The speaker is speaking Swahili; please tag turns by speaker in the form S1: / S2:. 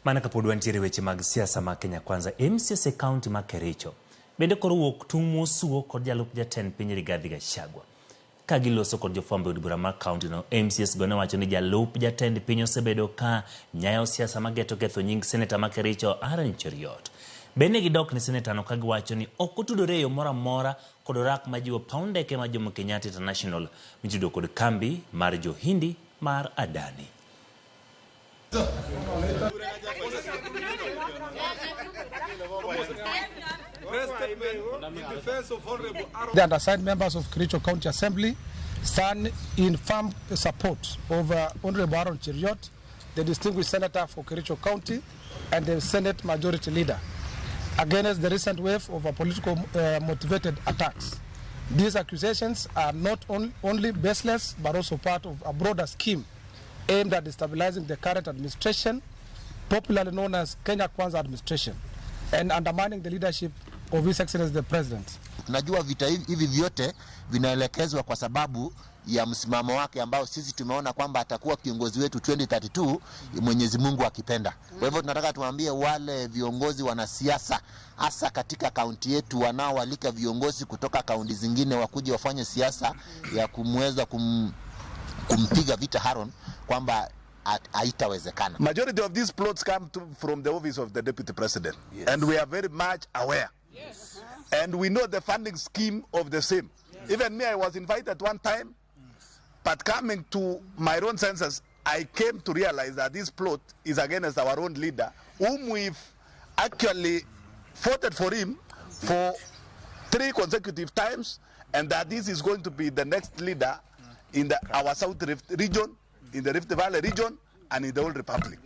S1: Mana kapod wantiere weche mag siasa ma Kenya Kwanza, MCAs e kaunti ma Kericho bende koro wuok tung' mosuo kod jalup jatend piny Rigathi Gachagua. Ka giloso kod jofwambo od bura mar kaunti no, MCAs go ne wacho ni jalup jatend piny osebedo ka nyayo siasa ma geto ketho nying Seneta ma Kericho Aaron Cheruiyot. Bende gidok ni Seneta no ka giwacho ni ok otudore e yo moro amora kod orak majiwo paw ndeke ma Jomo Kenyatta International mitudo kod kambi mar Johindi mar Adani.
S2: The undersigned members of Kericho County Assembly stand in firm support of Honorable Aaron Cheruiyot, the distinguished senator for Kericho County and the Senate Majority Leader, against the recent wave of political motivated attacks. These accusations are not only baseless but also part of a broader scheme aimed at destabilizing the current administration, popularly known as Kenya Kwanza administration, and undermining the leadership of His Excellency the President.
S3: Najua vita hivi vyote vinaelekezwa kwa sababu ya msimamo wake ambao sisi tumeona kwamba atakuwa kiongozi wetu 2032 Mwenyezi Mungu akipenda. Kwa hivyo tunataka tuambie wale viongozi wanasiasa hasa katika kaunti yetu wanaoalika viongozi kutoka kaunti zingine wakuje wafanye siasa ya kumweza kumpiga vita Aaron kwamba haitawezekana.
S4: Majority of these plots come from the office of the Deputy President. Yes. And we are very much aware. Yes. And we know the funding scheme of the same. Yes. Even me, I was invited one time, but coming to my own senses, I came to realize that this plot is against our own leader, whom we've actually voted for him for 3 consecutive times, and that this is going to be the next leader in our South Rift region, in the Rift Valley region, and in the whole Republic.